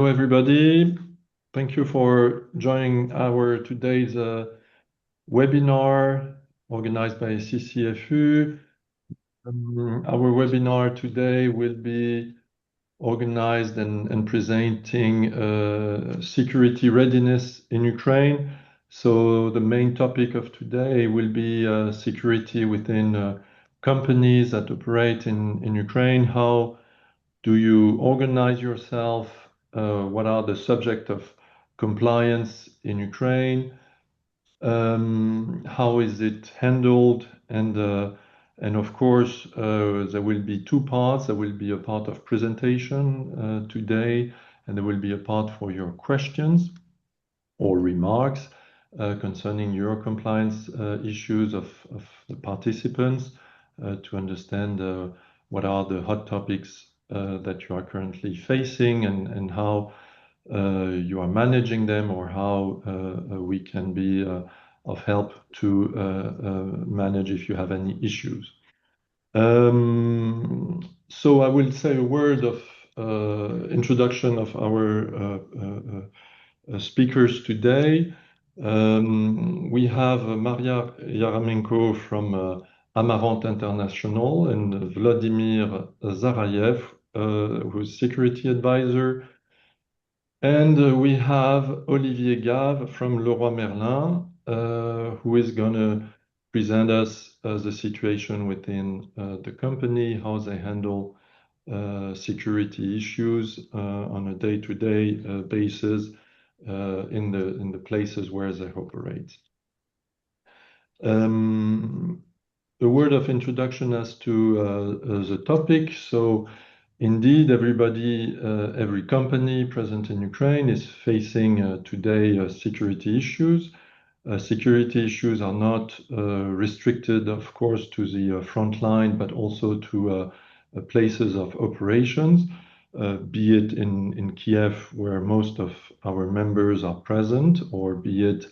Hello, everybody. Thank you for joining our today's webinar organized by CCFU. Our webinar today will be organized and presenting security readiness in Ukraine. So the main topic of today will be security within companies that operate in Ukraine. How do you organize yourself? What are the subject of compliance in Ukraine? How is it handled? And of course, there will be two parts. There will be a part of presentation today, and there will be a part for your questions or remarks concerning your compliance issues of the participants to understand what are the hot topics that you are currently facing and how you are managing them, or how we can be of help to manage if you have any issues. So I will say a word of introduction of our speakers today. We have Mariia Yaremenko from Amarante International and Volodymyr Zarayev, who is security advisor. And we have Olivier Gave from Leroy Merlin, who is going to present us the situation within the company, how they handle security issues on a day-to-day basis in the places where they operate. A word of introduction as to the topic. So indeed, every company present in Ukraine is facing today security issues. Security issues are not restricted, of course, to the front line, but also to places of operations, be it in Kiev, where most of our members are present, or be it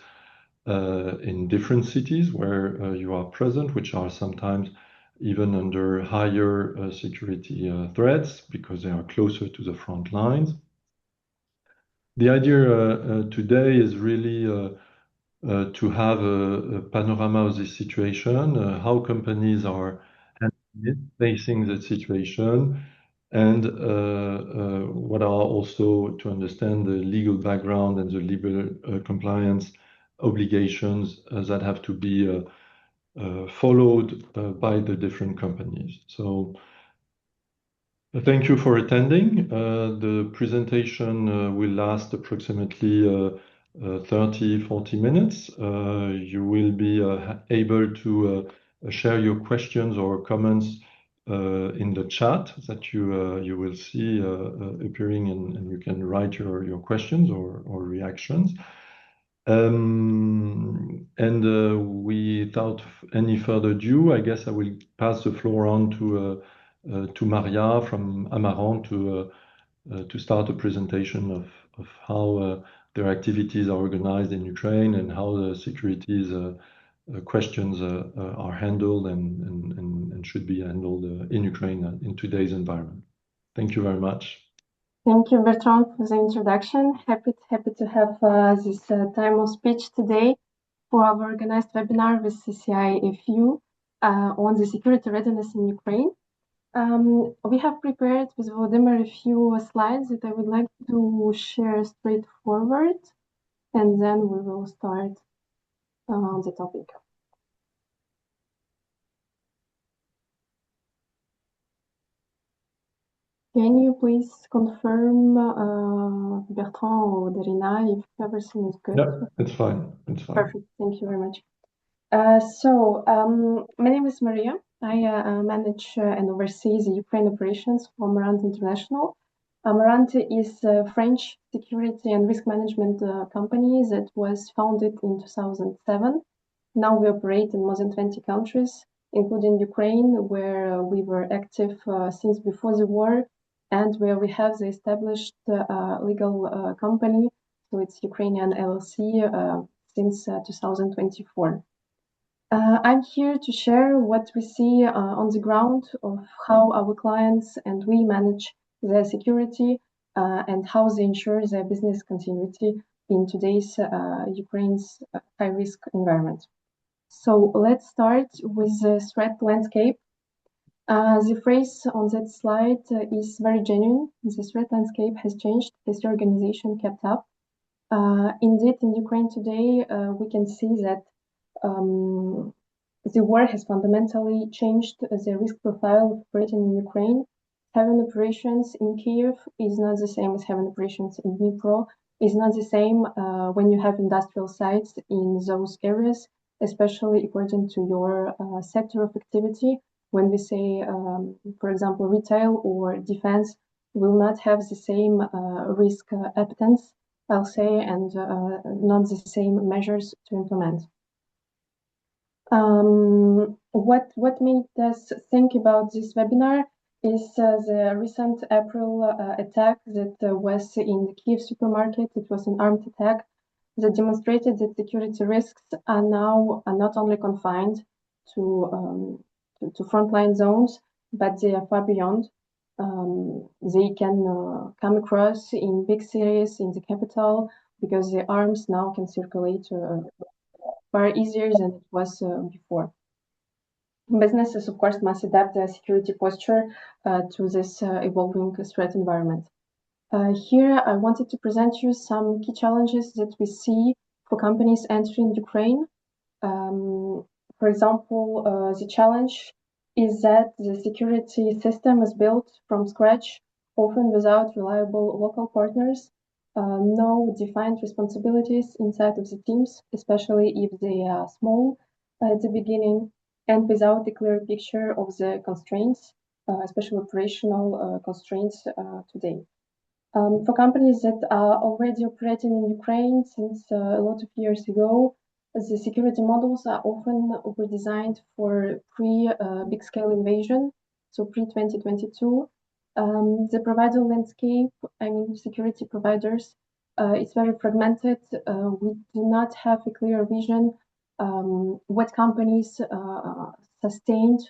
in different cities where you are present, which are sometimes even under higher security threats because they are closer to the front lines. The idea today is really to have a panorama of this situation, how companies are facing the situation, and what are also to understand the legal background and the legal compliance obligations that have to be followed by the different companies. So thank you for attending. The presentation will last approximately 30-40 minutes. You will be able to share your questions or comments in the chat that you will see appearing, and you can write your questions or reactions. Without any further ado, I guess I will pass the floor on to Mariia from Amarante to start a presentation of how their activities are organized in Ukraine and how the securities questions are handled and should be handled in Ukraine in today's environment. Thank you very much. Thank you, Bertrand, for the introduction. Happy to have this time of speech today for our organized webinar with CCI-FU on the security readiness in Ukraine. We have prepared with Volodymyr a few slides that I would like to share straightforward, and then we will start on the topic. Can you please confirm, Bertrand or Darina, if everything is good? Yeah, it's fine. It's fine. Perfect. Thank you very much. My name is Mariia. I manage and oversee the Ukraine operations for Amarante International. Amarante is a French security and risk management company that was founded in 2007. Now we operate in more than 20 countries, including Ukraine, where we were active since before the war, and where we have the established legal company, so it's Ukrainian LLC, since 2024. I'm here to share what we see on the ground of how our clients and we manage their security and how they ensure their business continuity in today's Ukraine's high-risk environment. So let's start with the threat landscape. The phrase on that slide is very genuine. The threat landscape has changed as the organization kept up. Indeed, in Ukraine today, we can see that the war has fundamentally changed the risk profile of operating in Ukraine. Having operations in Kiev is not the same as having operations in Dnipro, is not the same when you have industrial sites in those areas, especially according to your sector of activity. When we say, for example, retail or defense will not have the same risk appetence, I'll say, and not the same measures to implement. What made us think about this webinar is the recent April attack that was in the Kiev supermarket. It was an armed attack that demonstrated that security risks are now not only confined to frontline zones, but they are far beyond. They can come across in big cities, in the capital, because the arms now can circulate far easier than it was before. Businesses, of course, must adapt their security posture to this evolving threat environment. Here, I wanted to present you some key challenges that we see for companies entering Ukraine. For example, the challenge is that the security system is built from scratch, often without reliable local partners, no defined responsibilities inside of the teams, especially if they are small at the beginning, and without a clear picture of the constraints, especially operational constraints today. For companies that are already operating in Ukraine since a lot of years ago, the security models are often redesigned for pre-big scale invasion, so pre-2022. The provider landscape, I mean security providers, it's very fragmented. We do not have a clear vision what companies sustained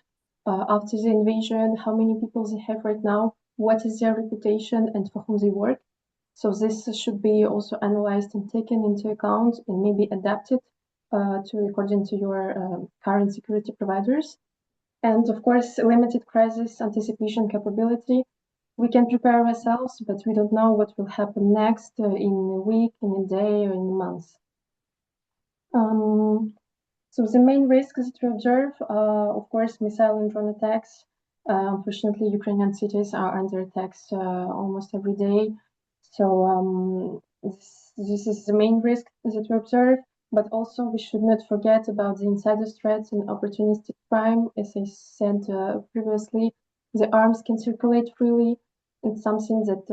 after the invasion, how many people they have right now, what is their reputation, and for whom they work. So this should be also analyzed and taken into account and maybe adapted according to your current security providers. And of course, limited crisis anticipation capability. We can prepare ourselves, but we don't know what will happen next in a week, in a day, or in a month. So the main risks that we observe, of course, missile and drone attacks. Unfortunately, Ukrainian cities are under attacks almost every day. So this is the main risk that we observe. But also, we should not forget about the insider threats and opportunistic crime. As I said previously, the arms can circulate freely. It's something that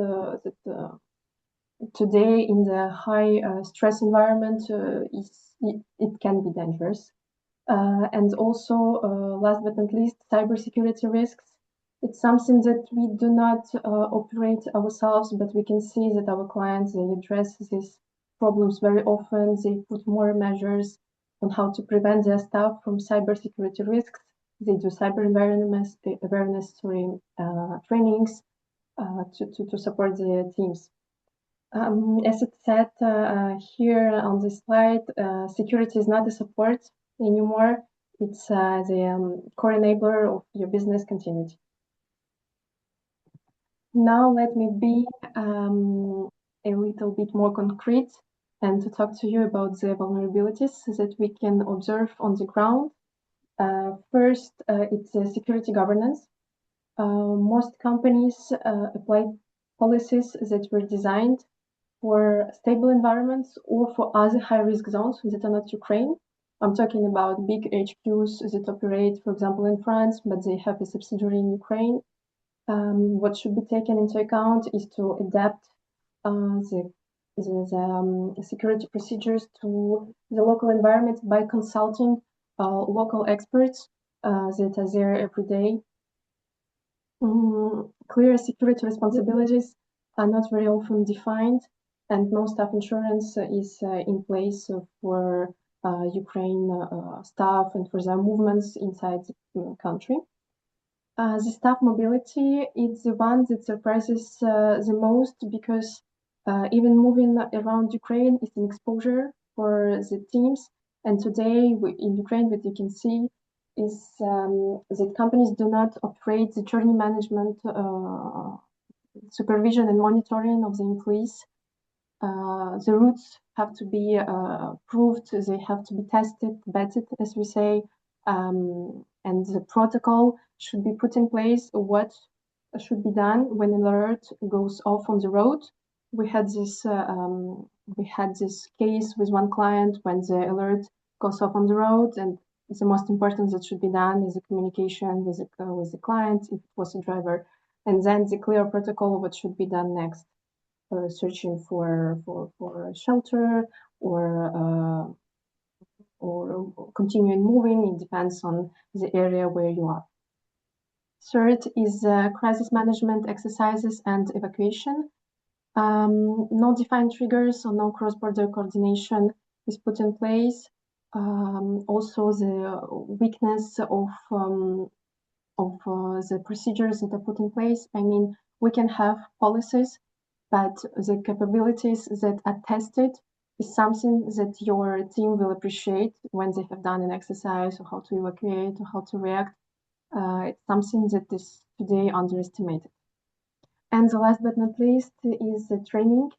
today, in the high stress environment, it can be dangerous. And also, last but not least, cybersecurity risks. It's something that we do not operate ourselves, but we can see that our clients, they address these problems very often. They put more measures on how to prevent their staff from cybersecurity risks. They do cyber awareness trainings to support their teams. As it said here on this slide, security is not a support anymore. It's the core enabler of your business continuity. Now let me be a little bit more concrete and to talk to you about the vulnerabilities that we can observe on the ground. First, it's security governance. Most companies apply policies that were designed for stable environments or for other high-risk zones that are not Ukraine. I'm talking about big HQs that operate, for example, in France, but they have a subsidiary in Ukraine. What should be taken into account is to adapt the security procedures to the local environment by consulting local experts that are there every day. Clear security responsibilities are not very often defined, and no staff insurance is in place for Ukraine staff and for their movements inside the country. The staff mobility is the one that surprises the most because even moving around Ukraine is an exposure for the teams. And today in Ukraine, what you can see is that companies do not operate the journey management, supervision and monitoring of the employees. The routes have to be proved, they have to be tested, vetted, as we say, and the protocol should be put in place. What should be done when an alert goes off on the road? We had this case with one client when the alert goes off on the road, and the most important that should be done is the communication with the client if it was a driver, and then the clear protocol of what should be done next. Searching for shelter or continuing moving. It depends on the area where you are. Third is crisis management exercises and evacuation. No defined triggers or no cross-border coordination is put in place. Also, the weakness of the procedures that are put in place. I mean, we can have policies, but the capabilities that are tested is something that your team will appreciate when they have done an exercise or how to evacuate or how to react. It's something that is today underestimated. And the last but not least is the training.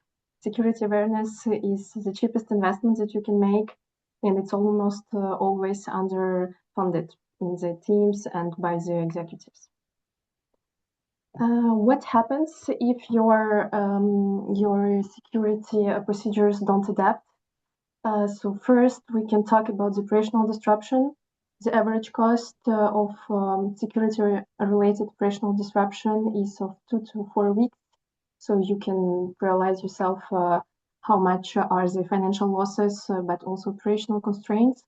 Security awareness is the cheapest investment that you can make, and it's almost always underfunded in the teams and by the executives. What happens if your security procedures don't adapt? So first, we can talk about the operational disruption. The average cost of security-related operational disruption is of 2 to 4 weeks. So you can realize yourself how much are the financial losses, but also operational constraints.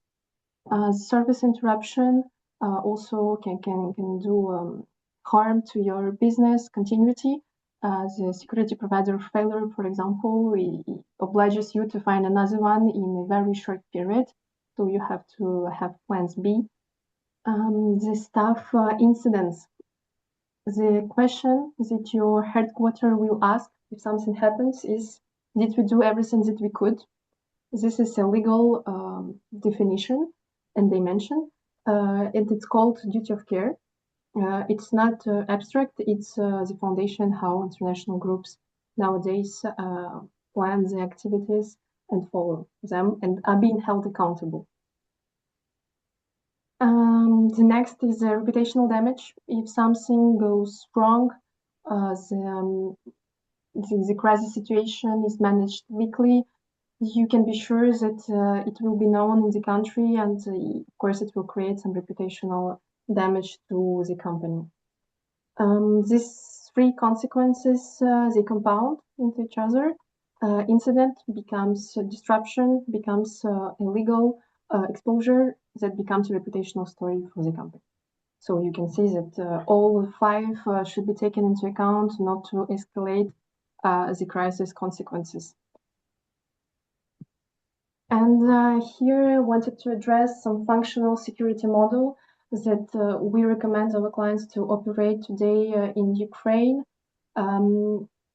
Service interruption also can do harm to your business continuity. The security provider failure, for example, obliges you to find another one in a very short period. So you have to have plans B. The staff incidents. The question that your headquarters will ask if something happens is, did we do everything that we could? This is a legal definition and dimension, and it's called duty of care. It's not abstract, it's the foundation how international groups nowadays plan the activities and follow them and are being held accountable. The next is the reputational damage. If something goes wrong, the crisis situation is managed weakly. You can be sure that it will be known in the country, and of course it will create some reputational damage to the company. These three consequences, they compound into each other. Incident becomes disruption, becomes illegal exposure, that becomes a reputational story for the company. So you can see that all five should be taken into account not to escalate the crisis consequences. And here I wanted to address some functional security model that we recommend our clients to operate today in Ukraine.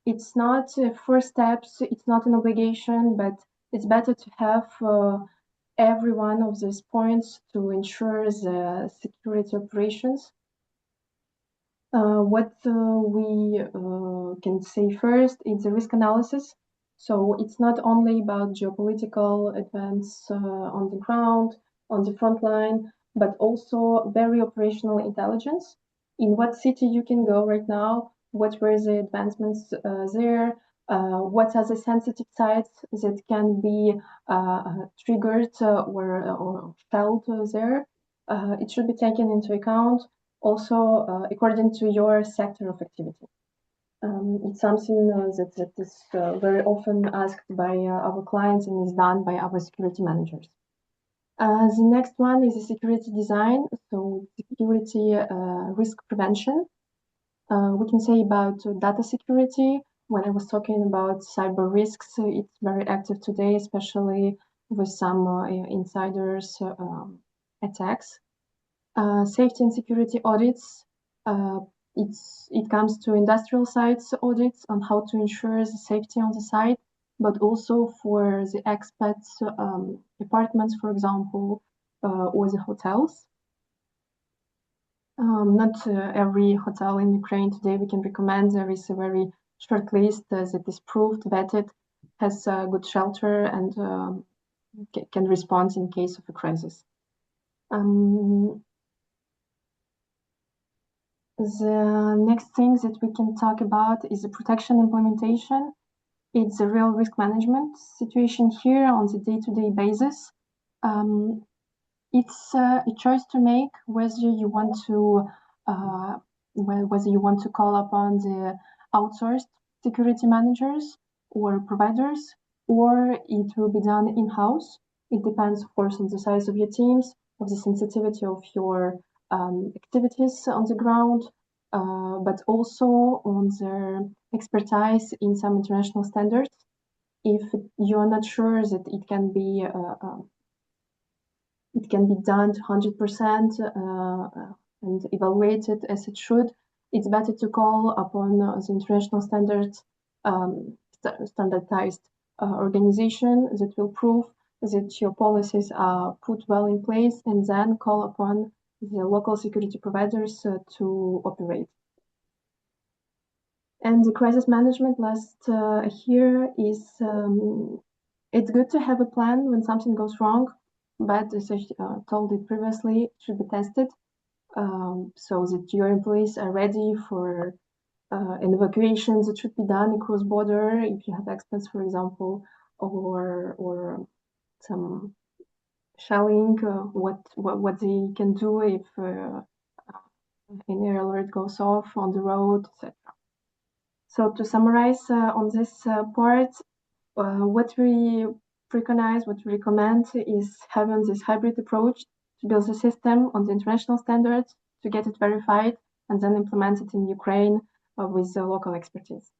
It's not first steps, it's not an obligation, but it's better to have every one of these points to ensure the security operations. What we can say first is the risk analysis. So it's not only about geopolitical events on the ground, on the front line, but also very operational intelligence. In what city you can go right now, what were the advancements there, what are the sensitive sites that can be triggered or felt there. It should be taken into account also according to your sector of activity. It's something that is very often asked by our clients and is done by our security managers. The next one is the security design, so security risk prevention. We can say about data security. When I was talking about cyber risks, it's very active today, especially with some insiders attacks. Safety and security audits. It comes to industrial sites audits on how to ensure the safety on the site, but also for the expats, apartments, for example, or the hotels. Not every hotel in Ukraine today we can recommend. There is a very short list that is proved, vetted, has good shelter, and can respond in case of a crisis. The next thing that we can talk about is the protection implementation. It's a real risk management situation here on the day-to-day basis. It's a choice to make whether you want to call upon the outsourced security managers or providers, or it will be done in-house. It depends, of course, on the size of your teams, of the sensitivity of your activities on the ground, but also on their expertise in some international standards. If you're not sure that it can be done to 100% and evaluated as it should, it's better to call upon the international standards, standardized organization that will prove that your policies are put well in place, and then call upon the local security providers to operate. And the crisis management last here is, it's good to have a plan when something goes wrong, but as I told it previously, it should be tested so that your employees are ready for an evacuation that should be done across border if you have expats, for example, or some shelling, what they can do if an air alert goes off on the road, etc. So to summarize on this part, what we preconize, what we recommend is having this hybrid approach to build the system on the international standards, to get it verified, and then implement it in Ukraine with the local expertise.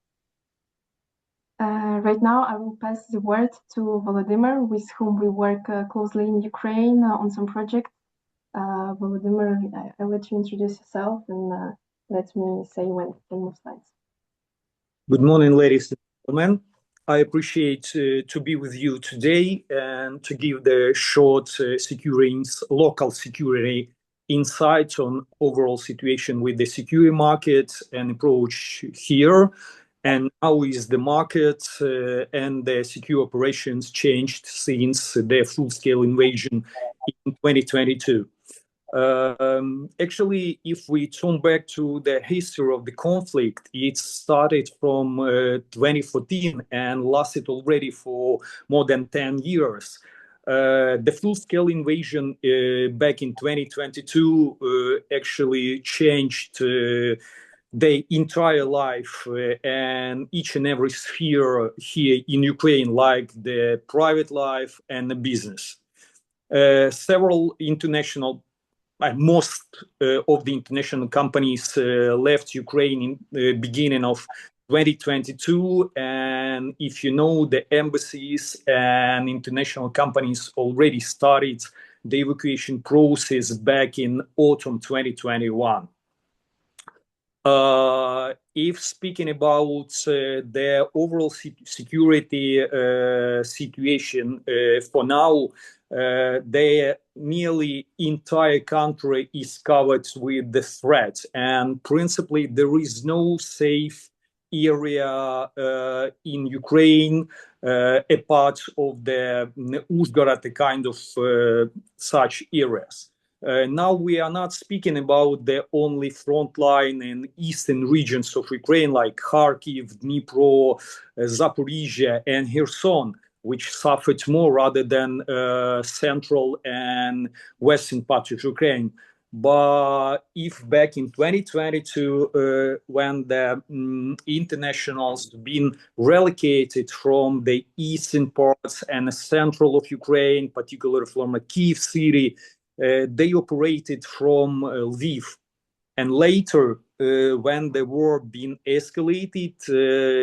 Right now, I will pass the word to Volodymyr, with whom we work closely in Ukraine on some projects. Volodymyr, I'll let you introduce yourself and let me say when we can move slides. Good morning, ladies and gentlemen. I appreciate to be with you today and to give the short local security insights on overall situation with the security market and approach here, and how is the market and the secure operations changed since the full-scale invasion in 2022. Actually, if we turn back to the history of the conflict, it started from 2014 and lasted already for more than 10 years. The full-scale invasion back in 2022 actually changed the entire life and each and every sphere here in Ukraine, like the private life and the business. Several international most of the international companies left Ukraine in the beginning of 2022, and if you know, the embassies and international companies already started the evacuation process back in autumn 2021. If speaking about the overall security situation for now, the nearly entire country is covered with the threat, and principally there is no safe area in Ukraine apart of the Uzhgorod kind of such areas. Now we are not speaking about the only front line in eastern regions of Ukraine like Kharkiv, Dnipro, Zaporizhia and Kherson, which suffered more rather than central and western part of Ukraine. But if back in 2022, when the internationals been relocated from the eastern parts and the central of Ukraine, particularly from a Kyiv city, they operated from Lviv. And later, when the war been escalated,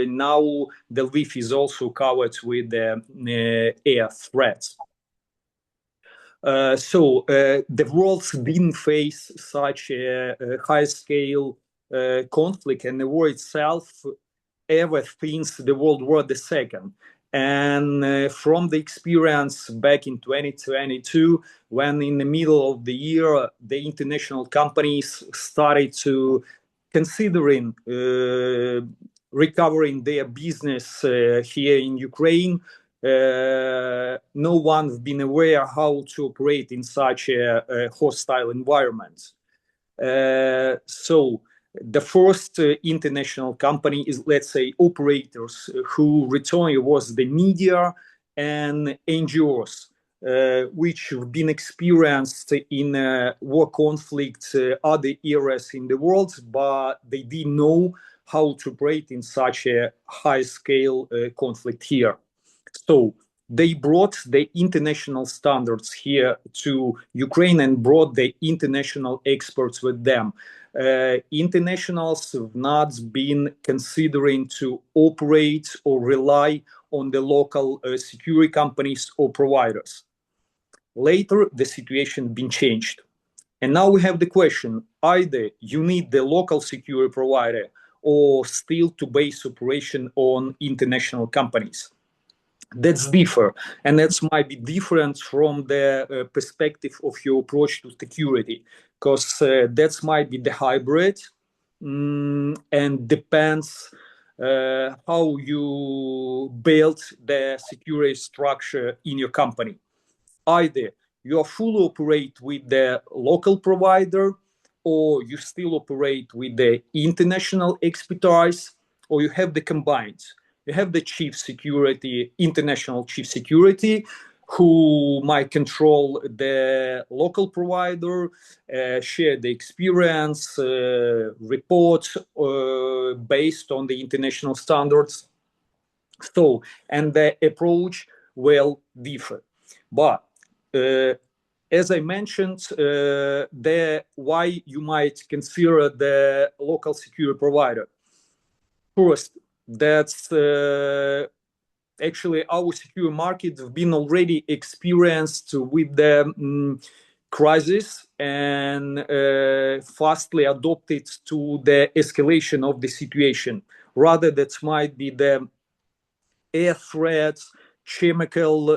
now the Lviv is also covered with air threats. The world didn't face such a high-scale conflict and the war itself ever since the World War II. And from the experience back in 2022, when in the middle of the year, the international companies started to considering recovering their business here in Ukraine, no one's been aware how to operate in such a hostile environment. So the first international company is, let's say, operators who returned was the media and NGOs, which have been experienced in war conflicts, other areas in the world, but they didn't know how to operate in such a high-scale conflict here. So they brought the international standards here to Ukraine and brought the international experts with them. Internationals have not been considering to operate or rely on the local security companies or providers. Later, the situation has been changed. And now we have the question, either you need the local security provider or still to base operation on international companies. That's differ, and that might be different from the perspective of your approach to security, because that might be the hybrid, and depends how you build the security structure in your company. Either you are fully operate with the local provider, or you still operate with the international expertise, or you have the combined. You have the chief security, international chief security, who might control the local provider, share the experience, report based on the international standards. So, and the approach will differ. But as I mentioned, why you might consider the local security provider. First, that's actually our security market have been already experienced with the crisis and fastly adopted to the escalation of the situation. Rather, that might be the air threats, chemical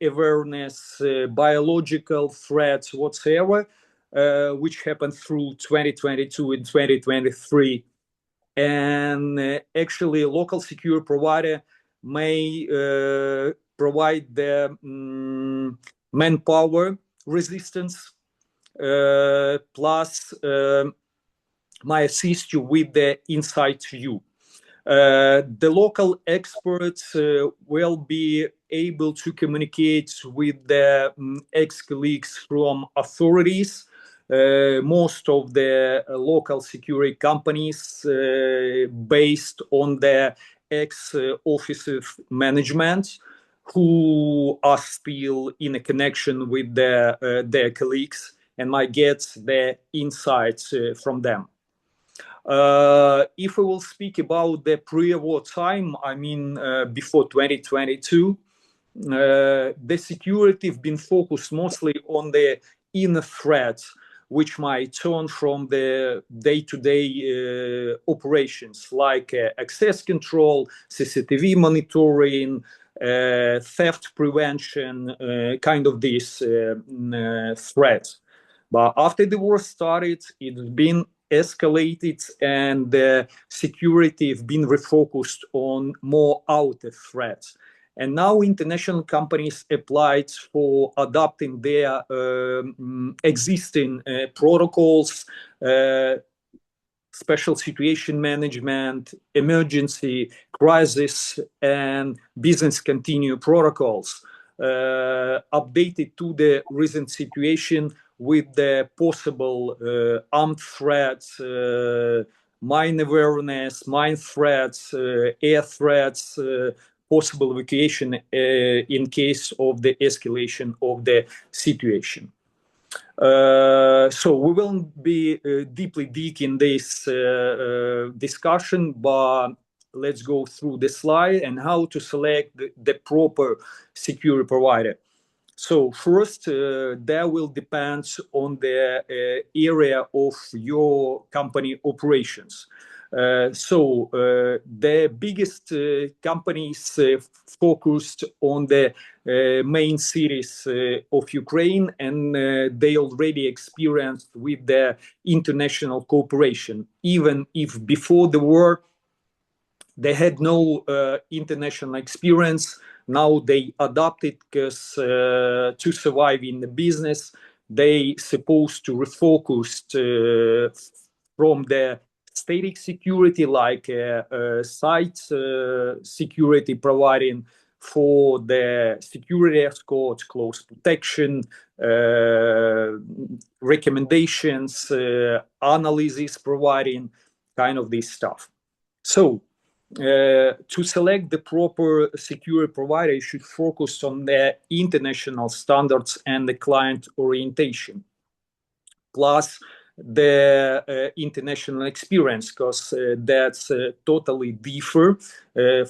awareness, biological threats, whatsoever, which happened through 2022 and 2023. And actually, local security provider may provide the manpower resistance, plus might assist you with the inside view. The local experts will be able to communicate with the ex-colleagues from authorities. Most of the local security companies based on the ex-officers management who are still in a connection with their colleagues and might get the insights from them. If we will speak about the pre-war time, I mean before 2022, the security have been focused mostly on the inner threats, which might turn from the day-to-day operations like access control, CCTV monitoring, theft prevention, kind of these threats. But after the war started, it's been escalated and the security have been refocused on more outer threats. And now international companies applied for adopting their existing protocols, special situation management, emergency, crisis, and business continuity protocols, updated to the recent situation with the possible armed threats, mine awareness, mine threats, air threats, possible evacuation in case of the escalation of the situation. So we won't be deeply dig in this discussion, but let's go through the slide and how to select the proper security provider. So first, that will depend on the area of your company operations. The biggest companies focused on the main cities of Ukraine, and they already experienced with the international cooperation. Even if before the war they had no international experience, now they adopted because to survive in the business, they supposed to refocus from the static security, like site security, providing for the security escort, close protection, recommendations, analysis, providing kind of this stuff. So to select the proper security provider, you should focus on the international standards and the client orientation, plus the international experience, because that's totally different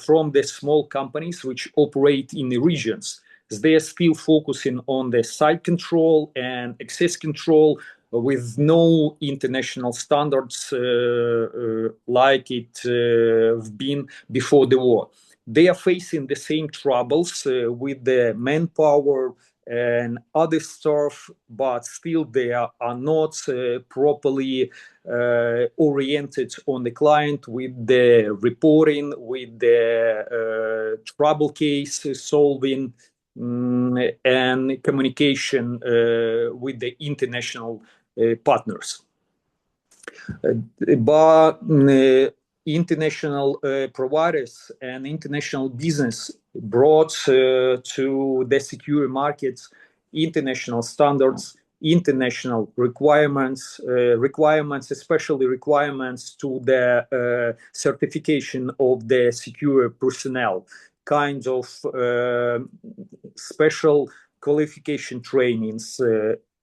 from the small companies which operate in the regions. They're still focusing on the site control and access control with no international standards like it been before the war. They are facing the same troubles with the manpower and other stuff, but still they are not properly oriented on the client with the reporting, with the trouble case solving, and communication with the international partners. But international providers and international business brought to the secure markets international standards, international requirements, especially requirements to the certification of the secure personnel, kinds of special qualification trainings,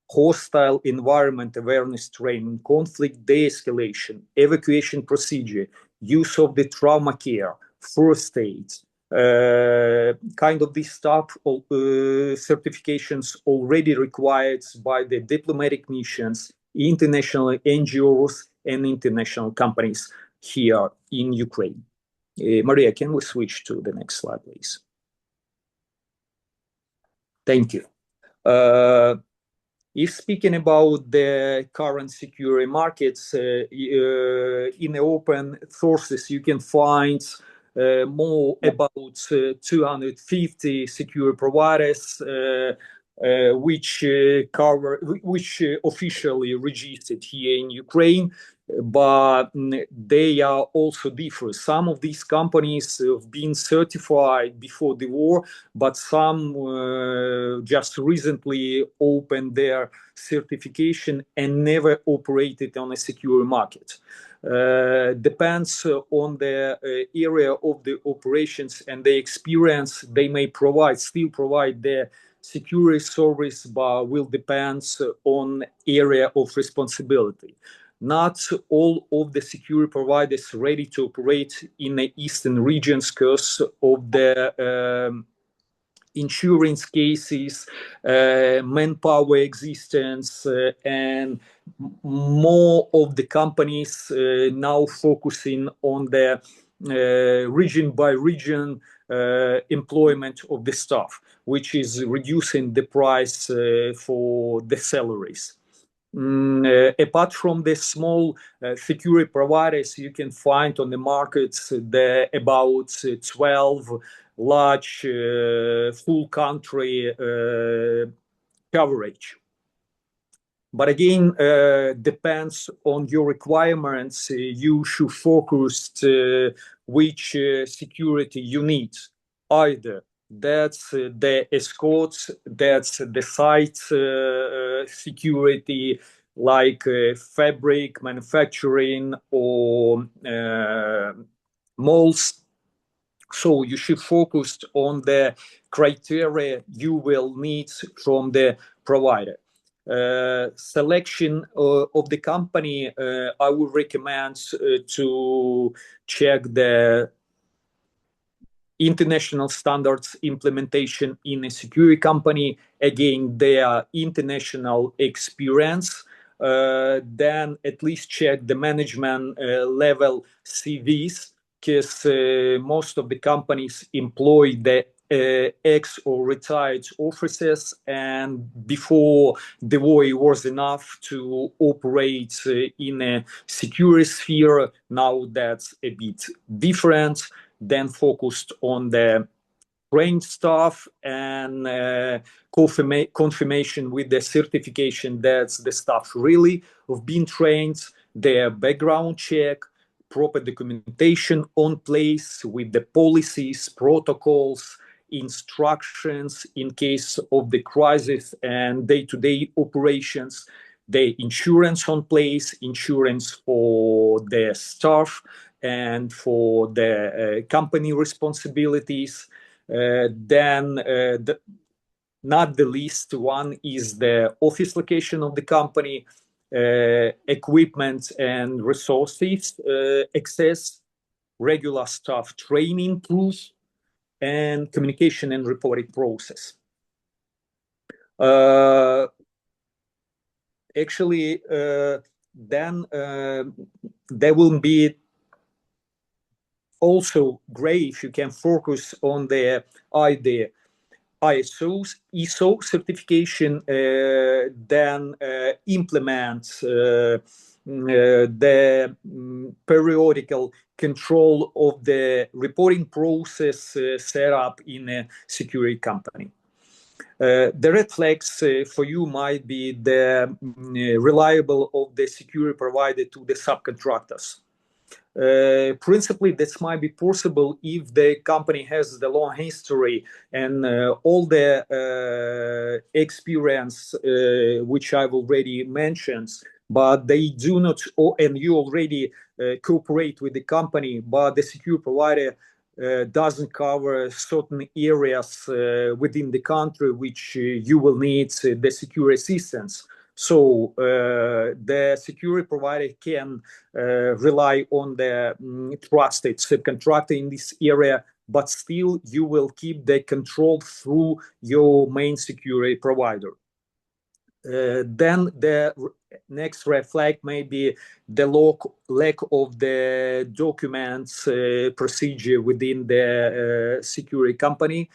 hostile environment awareness training, conflict de-escalation, evacuation procedure, use of the trauma care, first aid, kind of this stuff, certifications already required by the diplomatic missions, international NGOs, and international companies here in Ukraine. Mariia, can we switch to the next slide, please? Thank you. If speaking about the current security markets, in the open sources, you can find more about 250 secure providers, which officially registered here in Ukraine, but they are also different. Some of these companies have been certified before the war, but some just recently opened their certification and never operated on a secure market. Depends on the area of the operations and the experience. They may still provide the security service, but will depend on area of responsibility. Not all of the security providers ready to operate in the eastern regions because of the insurance cases, manpower existence, and more of the companies now focusing on the region by region employment of the staff, which is reducing the price for the salaries. Apart from the small security providers, you can find on the markets about 12 large full country coverage. But again, depends on your requirements. You should focus which security you need. Either that's the escorts, that's the site security, like fabric manufacturing or molds. So you should focus on the criteria you will need from the provider. Selection of the company, I would recommend to check the international standards implementation in a security company, again, their international experience. Then at least check the management level CVs, because most of the companies employ the ex or retired officers, and before the war it was enough to operate in a security sphere. Now that's a bit different, then focused on the trained staff and confirmation with the certification that the staff really have been trained, their background check, proper documentation on place with the policies, protocols, instructions in case of the crisis and day-to-day operations, the insurance on place, insurance for the staff and for the company responsibilities. Not the least one is the office location of the company, equipment and resources, access, regular staff training tools, and communication and reporting process. Then there will be also great if you can focus on the either ISO certification, then implement the periodical control of the reporting process set up in a security company. The red flags for you might be the reliable of the security provided to the subcontractors. Principally, this might be possible if the company has the long history and all the experience which I've already mentioned, but they do not, and you already cooperate with the company, but the security provider doesn't cover certain areas within the country which you will need the security assistance. So the security provider can rely on the trusted subcontractor in this area, but still you will keep the control through your main security provider. Then the next red flag may be the lack of the documents procedure within the security company.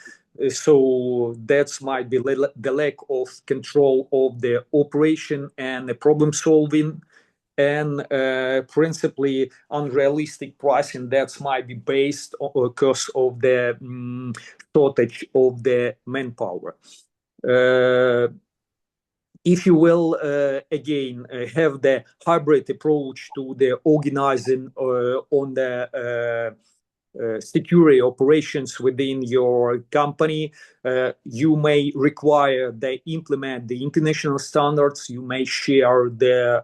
So that might be the lack of control of the operation and the problem solving, and principally unrealistic pricing that might be based because of the shortage of the manpower. If you will, again, have the hybrid approach to the organizing on the security operations within your company, you may require they implement the international standards. You may share the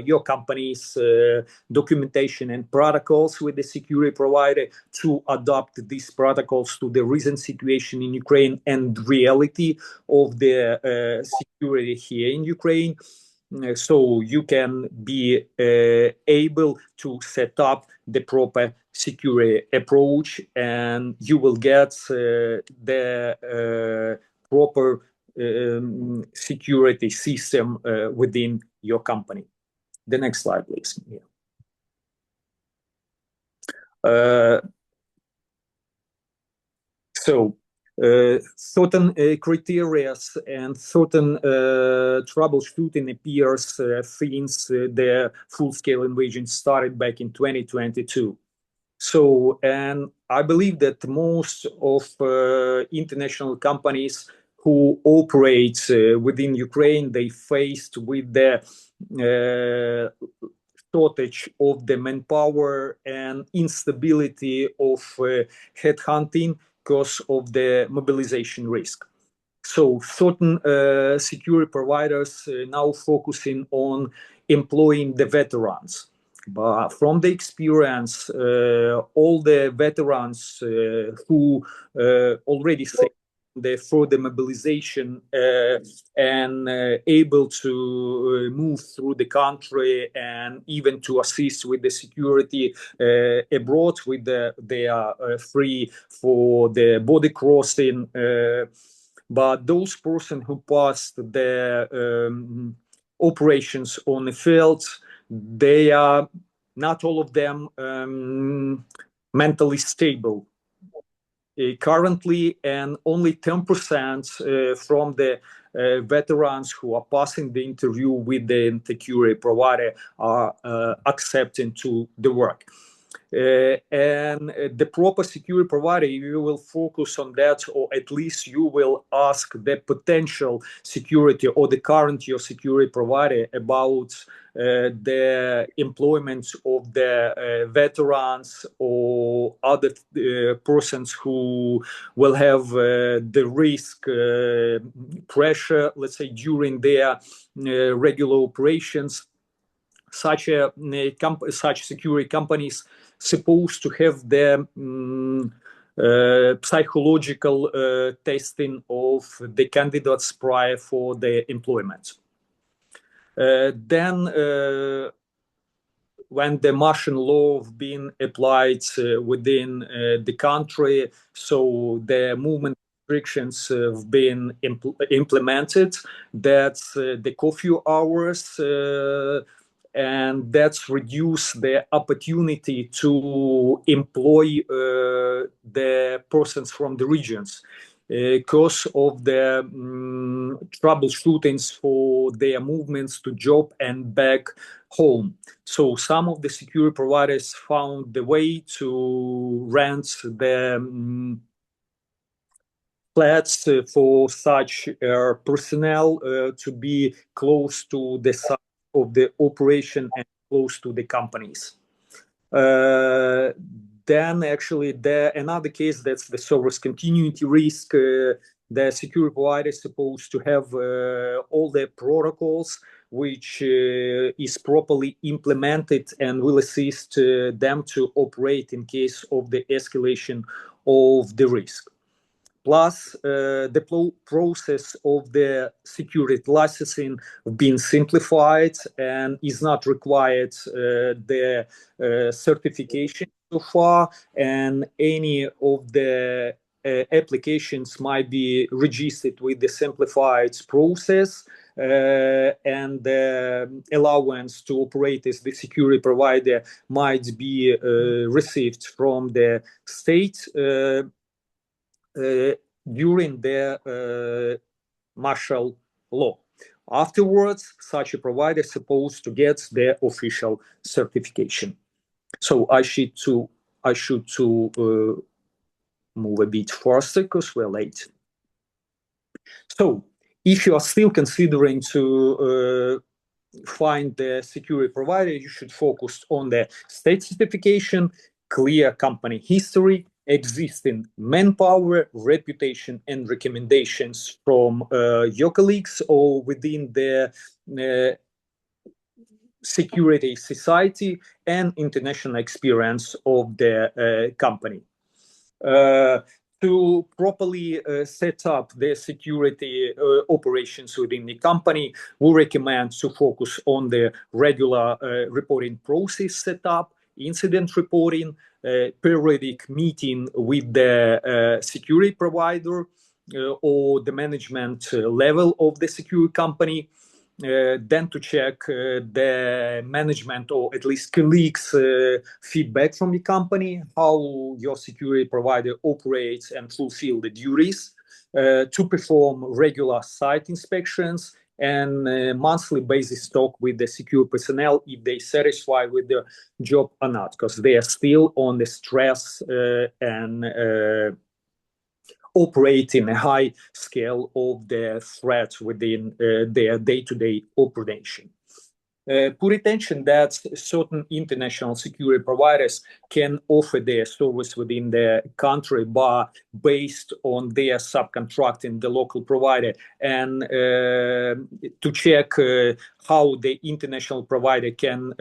your company's documentation and protocols with the security provider to adopt these protocols to the recent situation in Ukraine and reality of the security here in Ukraine. So you can be able to set up the proper security approach, and you will get the proper security system within your company. The next slide, please. Yeah. Certain criteria and certain troubleshooting appears since the full-scale invasion started back in 2022. So, and I believe that most of international companies who operate within Ukraine, they faced with the shortage of the manpower and instability of headhunting because of the mobilization risk. So certain security providers now focusing on employing the veterans. But from the experience, all the veterans who already the further mobilization and able to move through the country and even to assist with the security abroad. They are free for the border crossing. But those persons who passed the operations on the field, they are not all of them mentally stable currently, and only 10% from the veterans who are passing the interview with the security provider are accepting to the work. And the proper security provider, you will focus on that, or at least you will ask the potential security or the current your security provider about the employment of the veterans or other persons who will have the risk pressure, let's say, during their regular operations. Such security companies supposed to have the psychological testing of the candidates prior for their employment. Then, when the martial law have been applied within the country, so the movement restrictions have been implemented. That's the curfew hours. And that's reduced the opportunity to employ the persons from the regions because of the troubleshootings for their movements to job and back home. So some of the security providers found the way to rent the flats for such personnel to be close to the site of the operation and close to the companies. Then actually another case, that's the service continuity risk. The security provider is supposed to have all the protocols which is properly implemented and will assist them to operate in case of the escalation of the risk. Plus, the process of the security licensing being simplified and is not required the certification so far, and any of the applications might be registered with the simplified process, and the allowance to operate as the security provider might be received from the state during the martial law. Afterwards, such a provider is supposed to get their official certification. So I should move a bit faster because we're late. So if you are still considering to find the security provider, you should focus on the state certification, clear company history, existing manpower, reputation, and recommendations from your colleagues or within the security society, and international experience of the company. To properly set up the security operations within the company, we recommend to focus on the regular reporting process setup, incident reporting, periodic meeting with the security provider or the management level of the security company, then to check the management or at least colleagues' feedback from the company, how your security provider operates and fulfill the duties, to perform regular site inspections and monthly basis talk with the secure personnel if they satisfy with the job or not, because they are still on the stress and operate in a high scale of the threat within their day-to-day operation. put attention that certain international security providers can offer their service within the country, but based on their subcontracting the local provider, and to check how the international provider can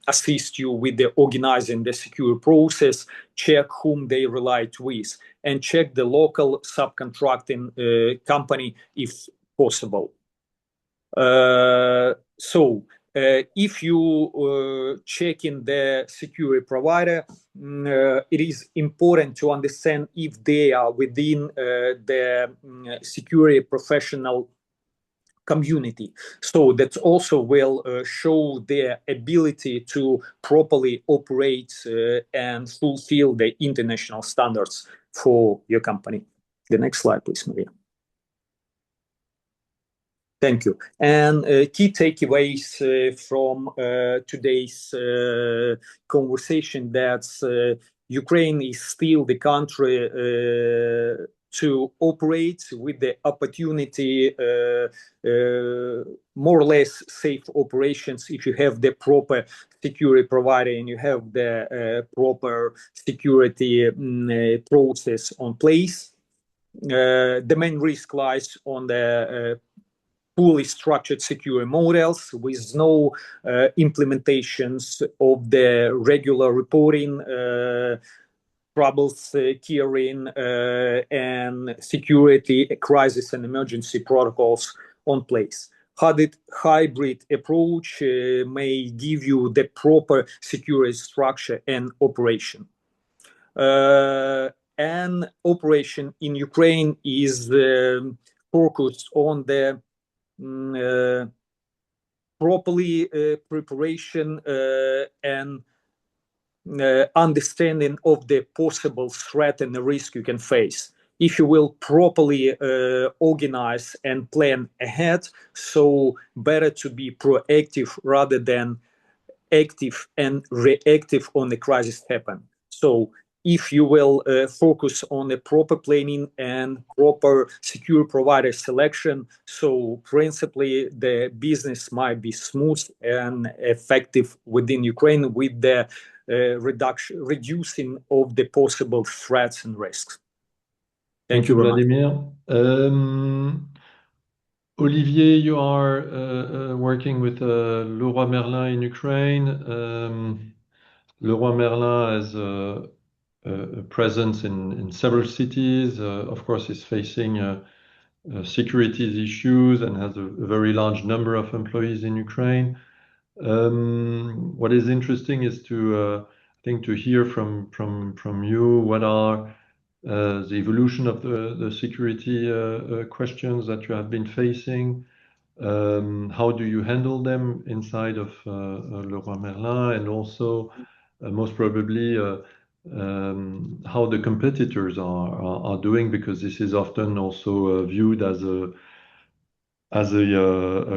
assist you with the organizing the secure process, check whom they relate with, and check the local subcontracting company if possible. If you check in the security provider, it is important to understand if they are within the security professional community. So that also will show their ability to properly operate and fulfill the international standards for your company. The next slide, please, Maria. Thank you. And key takeaways from today's conversation, that Ukraine is still the country to operate with the opportunity, more or less safe operations if you have the proper security provider and you have the proper security process on place. The main risk lies on the fully structured security models with no implementations of the regular reporting, troubles curing, and security, crisis and emergency protocols on place. Hybrid approach may give you the proper security structure and operation. And operation in Ukraine is focused on the properly preparation and understanding of the possible threat and the risk you can face. If you will properly organize and plan ahead, so better to be proactive rather than active and reactive on the crisis happen. So if you will focus on the proper planning and proper secure provider selection, so principally the business might be smooth and effective within Ukraine with the reducing of the possible threats and risks. Thank you, Volodymyr. Olivier, you are working with Leroy Merlin in Ukraine. Leroy Merlin has a presence in several cities. Of course, is facing security issues and has a very large number of employees in Ukraine. What is interesting is to hear from you what are the evolution of the security questions that you have been facing. How do you handle them inside of Leroy Merlin, and also most probably how the competitors are doing, because this is often also viewed as a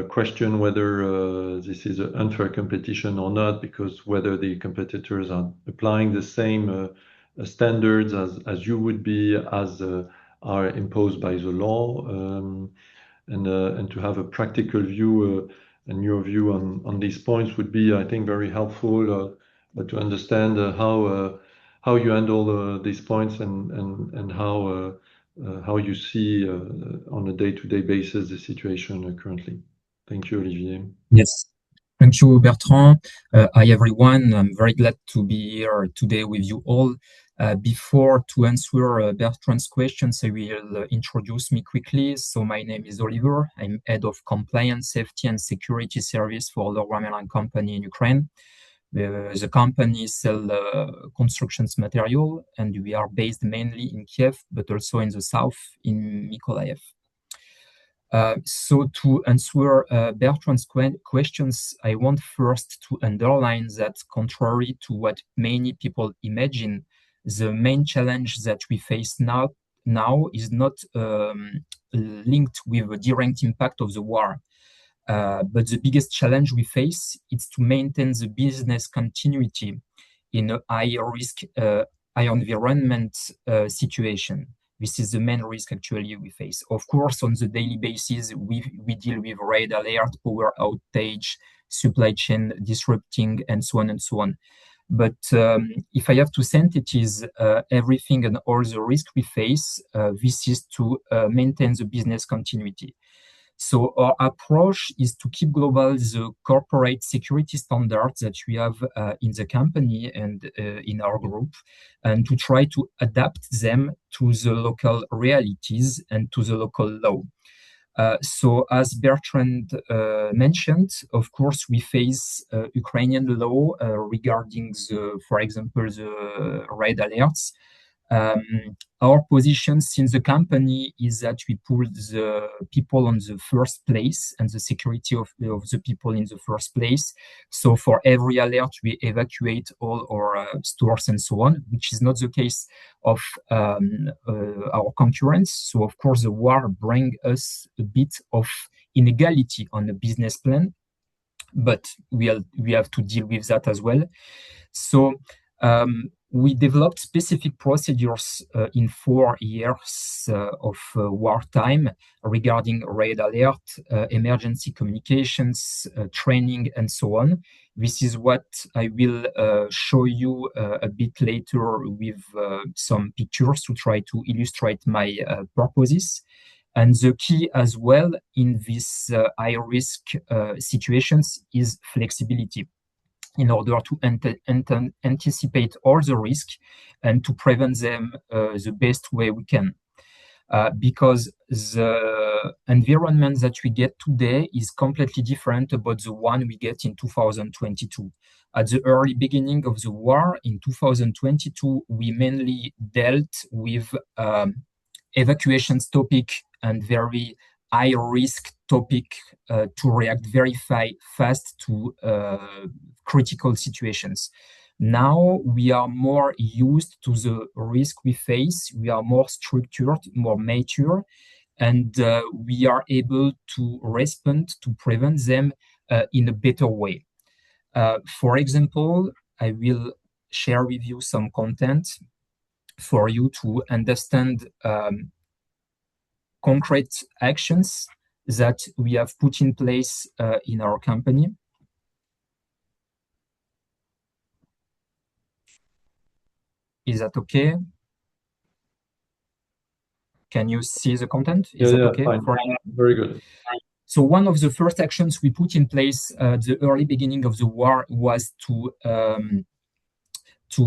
question whether this is an unfair competition or not, because whether the competitors are applying the same standards as you would be, as are imposed by the law, and to have a practical view and your view on these points would be, I think, very helpful to understand how you handle these points and how you see on a day-to-day basis the situation currently. Thank you, Olivier. Yes. Thank you, Bertrand. Hi, everyone. I'm very glad to be here today with you all. Before to answer Bertrand's questions, I will introduce me quickly. So my name is Oliver. I'm Head of Compliance, Safety and Security Service for Leroy Merlin Company in Ukraine. The company sells construction material, and we are based mainly in Kiev, but also in the south, in Mykolaiv. So to answer Bertrand's questions, I want first to underline that contrary to what many people imagine, the main challenge that we face now is not linked with the direct impact of the war. But the biggest challenge we face is to maintain the business continuity in a high risk, high environment situation. This is the main risk actually we face. Of course, on the daily basis, we deal with red alert, power outage, supply chain disrupting, and so on and so on. But if I have to synthesize everything and all the risk we face, this is to maintain the business continuity. So our approach is to keep global the corporate security standards that we have in the company and in our group, and to try to adapt them to the local realities and to the local law. So as Bertrand mentioned, of course, we face Ukrainian law regarding for example, the red alerts. Our position since the company is that we put the people on the first place and the security of the people in the first place. So for every alert, we evacuate all our stores and so on, which is not the case of our concurrents. So of course, the war brings us a bit of inequality on the business plan, but we have to deal with that as well. So we developed specific procedures in 4 years of wartime regarding red alert, emergency communications, training, and so on. This is what I will show you a bit later with some pictures to try to illustrate my purposes. And the key as well in these high-risk situations is flexibility, in order to anticipate all the risk and to prevent them the best way we can. Because the environment that we get today is completely different about the one we get in 2022. At the early beginning of the war, in 2022, we mainly dealt with evacuations topic and very high-risk topic to react very fast to critical situations. Now we are more used to the risk we face. We are more structured, more mature, and we are able to respond to prevent them in a better way. For example, I will share with you some content for you to understand concrete actions that we have put in place in our company. Is that okay? Can you see the content? Is that okay? Fine. Very good. So one of the first actions we put in place at the early beginning of the war was to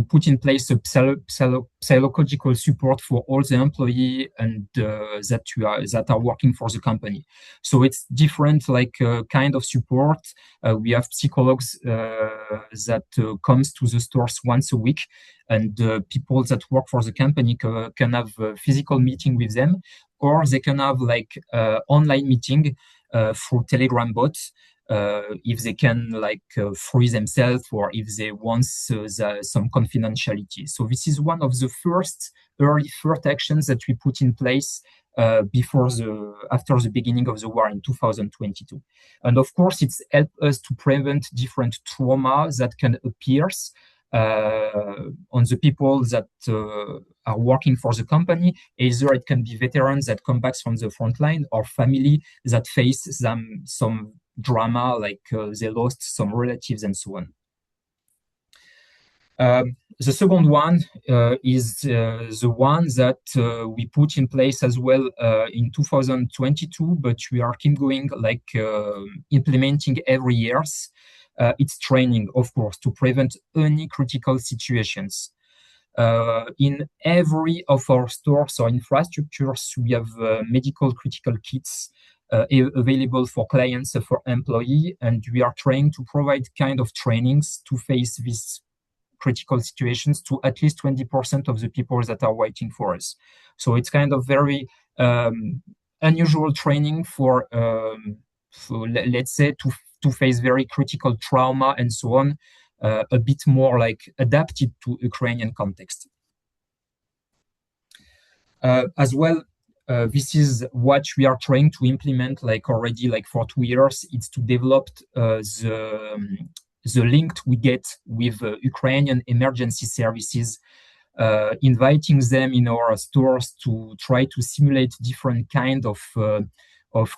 put in place a psychological support for all the employees and that are working for the company. So it's different, like kind of support. We have psychologs that comes to the stores once a week, and people that work for the company can have a physical meeting with them, or they can have like online meeting through Telegram bots. If they can free themselves, or if they want some confidentiality. So this is one of the early actions that we put in place after the beginning of the war in 2022. And of course, it's helped us to prevent different trauma that can appear on the people that are working for the company. Either it can be veterans that come back from the front line, or family that face some drama, like they lost some relatives and so on. The second one is the one that we put in place as well in 2022, but we are keep going implementing every year. It's training, of course, to prevent any critical situations. In every of our stores or infrastructures, we have medical critical kits available for clients, for employees, and we are trying to provide kind of trainings to face these critical situations to at least 20% of the people that are waiting for us. So it's kind of very unusual training for let's say, to face very critical trauma and so on, a bit more adapted to Ukrainian context. As well, this is what we are trying to implement already for 2 years. It's to develop the link we get with Ukrainian emergency services inviting them in our stores to try to simulate different kind of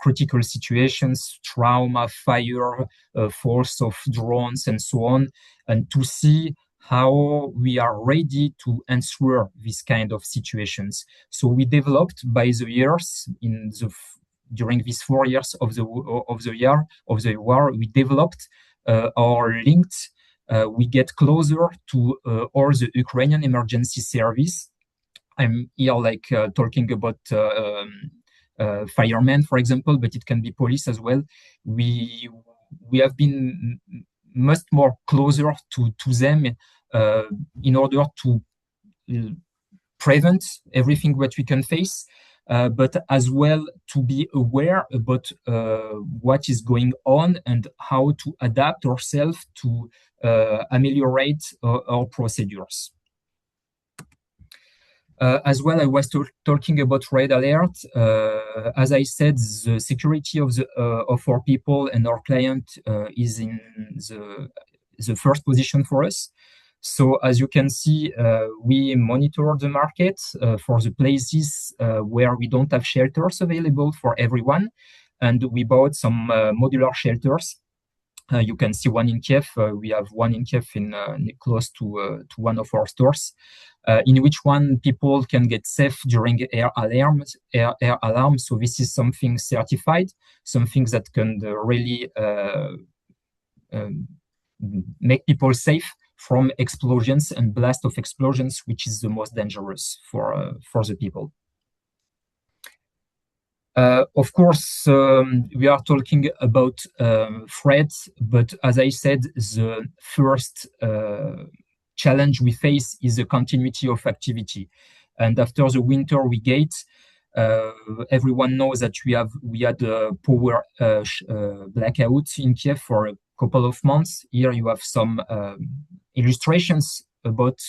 critical situations, trauma, fire, force of drones, and so on, and to see how we are ready to answer this kind of situations. So we developed by the years during these 4 years of the war, we developed our linked. We get closer to all the Ukrainian emergency service. I'm here talking about firemen, for example, but it can be police as well. We have been much more closer to them in order to prevent everything that we can face, but as well to be aware about what is going on and how to adapt ourselves to ameliorate our procedures. As well, I was talking about red alert. As I said, the security of our people and our client is in the first position for us. So as you can see, we monitor the market for the places where we don't have shelters available for everyone. And we bought some modular shelters. You can see one in Cheffe. We have one in Cheffe close to one of our stores, in which one people can get safe during air alarm. So this is something certified, something that can really make people safe from explosions and blast of explosions, which is the most dangerous for the people. Of course, we are talking about threats, but as I said, the first challenge we face is the continuity of activity. And after the winter we get, everyone knows that we had a power blackout in Kiev for a couple of months. Here you have some illustrations about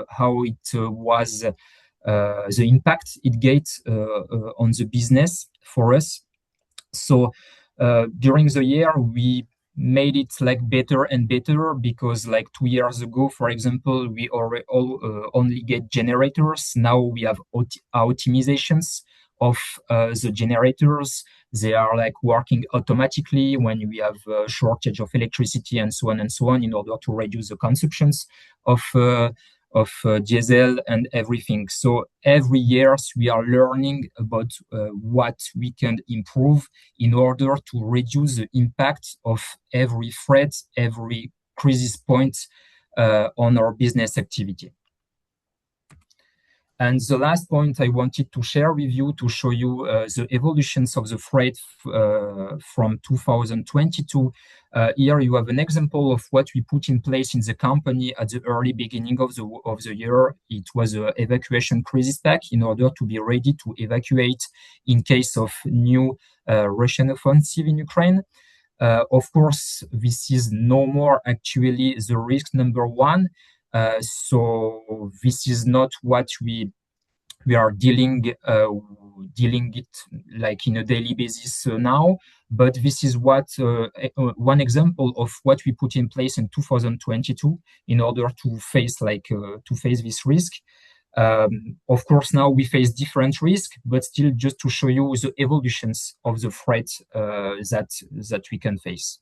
how it was, the impact it gets on the business for us. So during the year, we made it better and better, because 2 years ago, for example, we only get generators. Now we have optimizations of the generators. They are working automatically when we have a shortage of electricity and so on, in order to reduce the consumptions of diesel and everything. So every year we are learning about what we can improve in order to reduce the impact of every threat, every crisis point on our business activity. And the last point I wanted to share with you to show you the evolutions of the threat from 2022. Here you have an example of what we put in place in the company at the early beginning of the year. It was an evacuation crisis pack in order to be ready to evacuate in case of new Russian offensive in Ukraine. Of course, this is no more actually the risk number one. So this is not what we are dealing it in a daily basis now, but this is what one example of what we put in place in 2022 in order to face this risk. Of course, now we face different risks, but still just to show you the evolutions of the threat that we can face.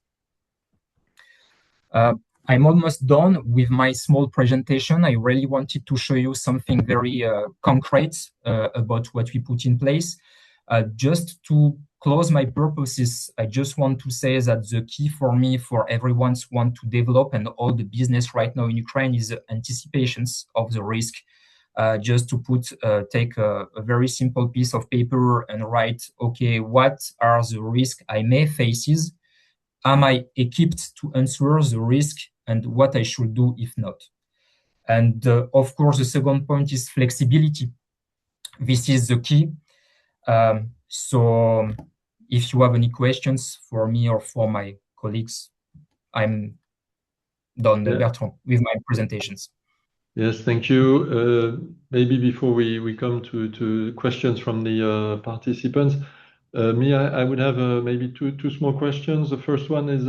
I'm almost done with my small presentation. I really wanted to show you something very concrete about what we put in place. Just to close my purposes, I just want to say that the key for me, for everyone who wants to develop and all the business right now in Ukraine, is the anticipations of the risk. Just to take a very simple piece of paper and write, okay, what are the risks I may face? Am I equipped to answer the risk, and what I should do if not? And of course, the second point is flexibility. This is the key. So if you have any questions for me or for my colleagues, I'm done, Bertrand, with my presentations. Yes, thank you. Maybe before we come to questions from the participants, I would have maybe two small questions. The first one is,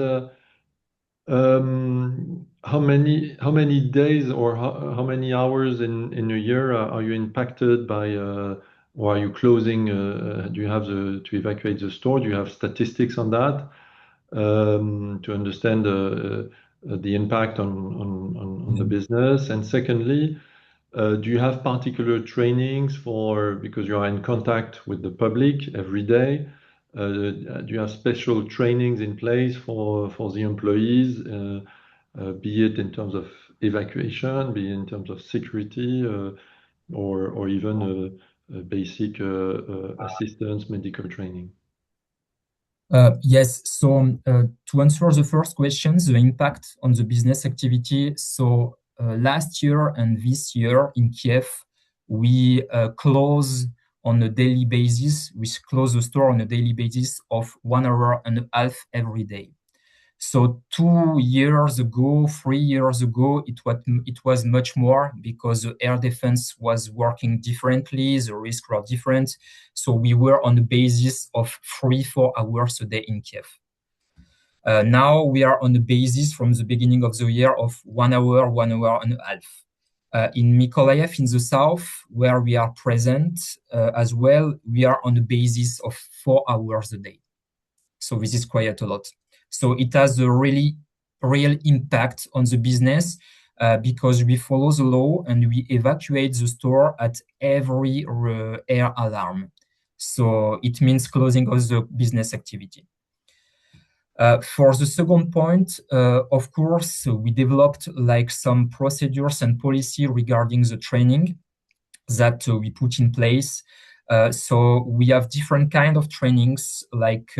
How many days or how many hours in a year are you impacted by, or are you closing? Do you have to evacuate the store? Do you have statistics on that to understand the impact on the business? And secondly, do you have particular trainings because you are in contact with the public every day? Do you have special trainings in place for the employees, be it in terms of evacuation, be it in terms of security, or even basic assistance, medical training? Yes, so to answer the first question, the impact on the business activity. So last year and this year in Kiev, we close on a daily basis. We close the store on a daily basis of 1.5 hours every day. So 2 years ago, 3 years ago, it was much more because the air defense was working differently, the risks were different. So we were on the basis of 3-4 hours a day in Kiev. Now we are on the basis from the beginning of the year of 1 hour, 1.5 hours. In Mykolaiv, in the south, where we are present as well, we are on the basis of 4 hours a day. So this is quite a lot. So it has a really real impact on the business because we follow the law and we evacuate the store at every air alarm. So it means closing of the business activity. For the second point, of course, we developed like some procedures and policy regarding the training that we put in place. So we have different kind of trainings like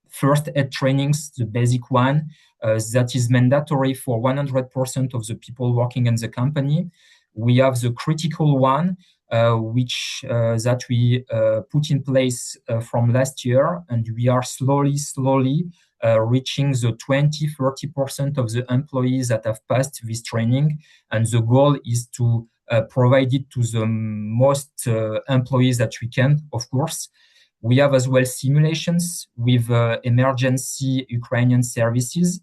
first aid trainings, the basic one, that is mandatory for 100% of the people working in the company. We have the critical one, which that we put in place from last year, and we are slowly reaching the 20-30% of the employees that have passed this training. And the goal is to provide it to the most employees that we can, of course. We have as well simulations with emergency Ukrainian services.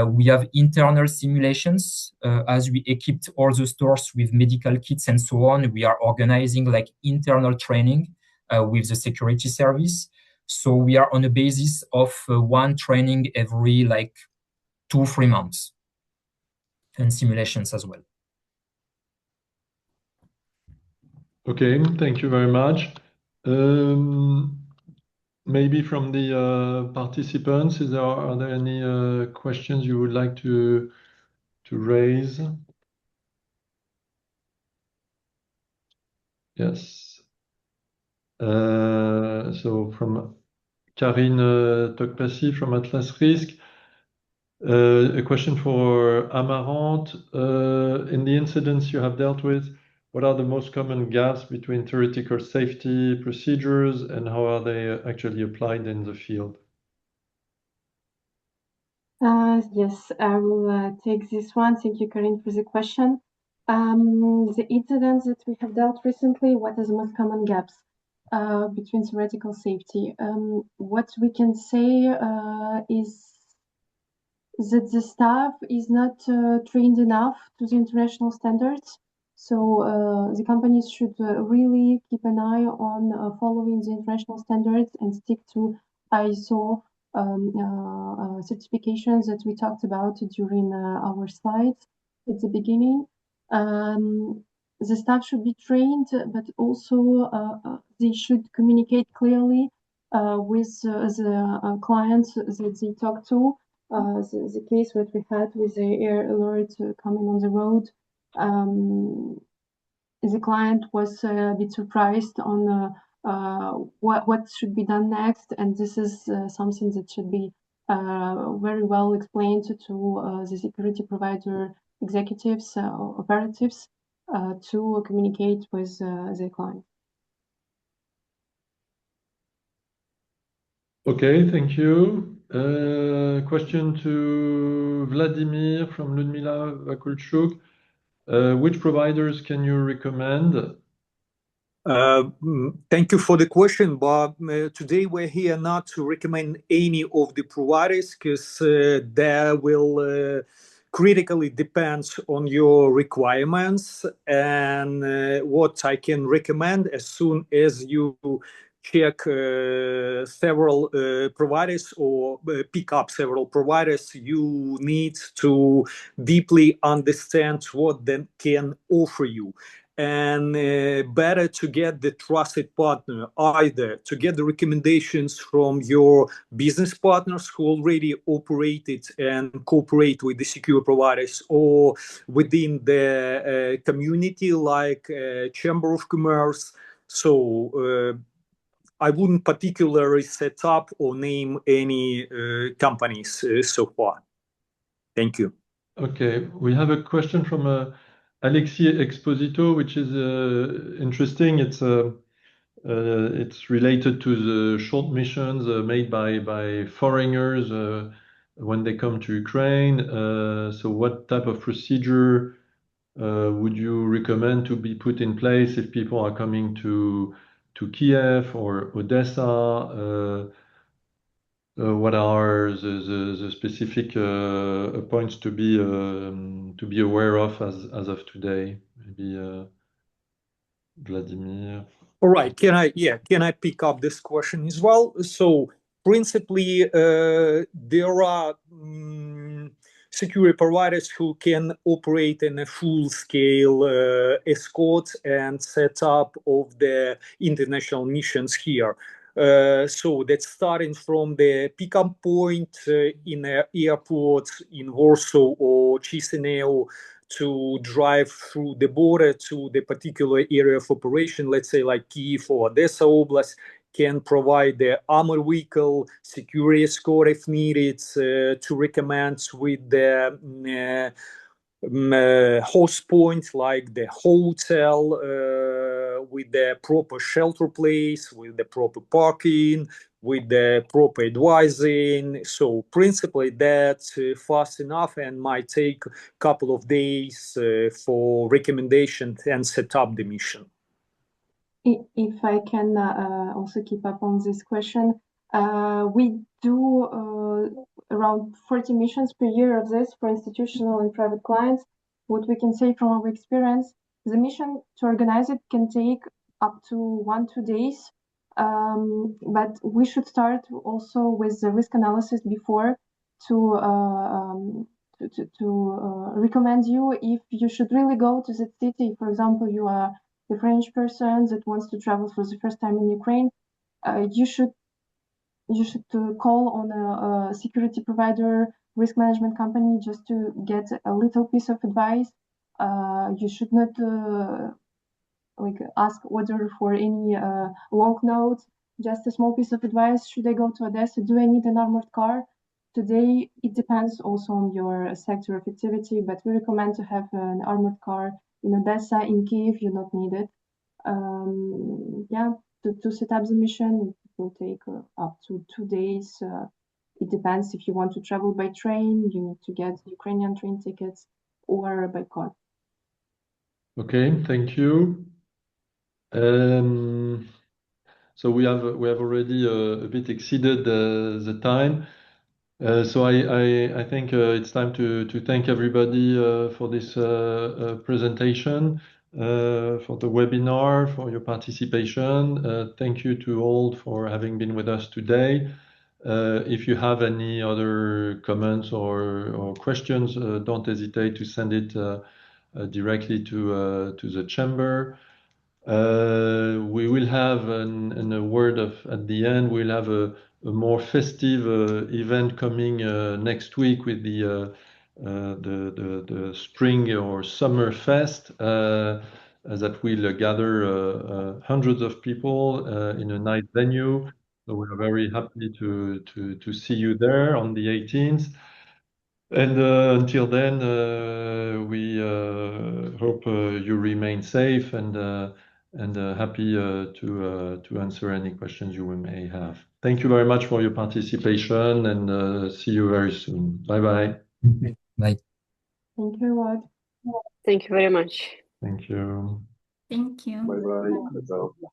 We have internal simulations as we equipped all the stores with medical kits and so on. We are organizing like internal training with the security service. So we are on a basis of one training every like 2-3 months and simulations as well. Okay, thank you very much. Maybe from the participants, are there any questions you would like to raise? Yes. So from Karine Tokpassi from Atlas Risk, a question for Amarante. In the incidents you have dealt with, what are the most common gaps between theoretical safety procedures and how are they actually applied in the field? Yes, I will take this one. Thank you, Karin, for the question. The incidents that we have dealt recently, what are the most common gaps between theoretical safety? What we can say is that the staff is not trained enough to the international standards. So the companies should really keep an eye on following the international standards and stick to ISO certifications that we talked about during our slides at the beginning. The staff should be trained, but also they should communicate clearly with the clients that they talk to. The case that we had with the air alert coming on the road, the client was a bit surprised on what should be done next, and this is something that should be very well explained to the security provider executives, operatives, to communicate with the client. Okay, thank you. Question to Vladimir from Ludmila Vakulchuk. Which providers can you recommend Thank you for the question, Bob. Today we're here not to recommend any of the providers because that will critically depends on your requirements. And what I can recommend, as soon as you check several providers or pick up several providers, you need to deeply understand what they can offer you. And better to get the trusted partner, either to get the recommendations from your business partners who already operated and cooperate with the secure providers, or within the community like Chamber of Commerce. So I wouldn't particularly set up or name any companies so far. Thank you. Okay, we have a question from Alexis Exposito, which is interesting. It's related to the short missions made by foreigners when they come to Ukraine. So what type of procedure would you recommend to be put in place if people are coming to Kiev or Odessa? What are the specific points to be aware of as of today? Maybe Vladimir. All right. Can I pick up this question as well? So principally, there are security providers who can operate in a full-scale escort and setup of the international missions here. So that's starting from the pickup point in an airport in Warsaw or Chisinau, to drive through the border to the particular area of operation, let's say like Kyiv or Odessa Oblast, can provide the armored vehicle, security escort if needed, to recommend with the host point like the hotel, with the proper shelter place, with the proper parking, with the proper advising. So principally that's fast enough and might take a couple of days for recommendation and set up the mission. If I can also keep up on this question, we do around 40 missions per year of this for institutional and private clients. What we can say from our experience, the mission to organize it can take up to 1-2 days. But we should start also with the risk analysis before to recommend you if you should really go to the city. For example, you are a French person that wants to travel for the first time in Ukraine. You should call on a security provider, risk management company, just to get a little piece of advice. You should not ask order for any long notes, just a small piece of advice. Should I go to Odessa? Do I need an armored car? Today, it depends also on your sector of activity, but we recommend to have an armored car in Odessa. In Kyiv, you don't need it. To set up the mission, it will take up to 2 days. It depends if you want to travel by train, you need to get Ukrainian train tickets, or by car. Okay, thank you. So we have already a bit exceeded the time. So I think it's time to thank everybody for this presentation, for the webinar, for your participation. Thank you to all for having been with us today. If you have any other comments or questions, don't hesitate to send it directly to the chamber. We will have, in a word at the end, we'll have a more festive event coming next week with the spring or summer fest that will gather hundreds of people in a nice venue. So we're very happy to see you there on the 18th. And until then, we hope you remain safe and happy to answer any questions you may have. Thank you very much for your participation, and see you very soon. Bye-bye. Bye. Thank you, Rod. Thank you very much. Thank you. Thank you. Bye-bye.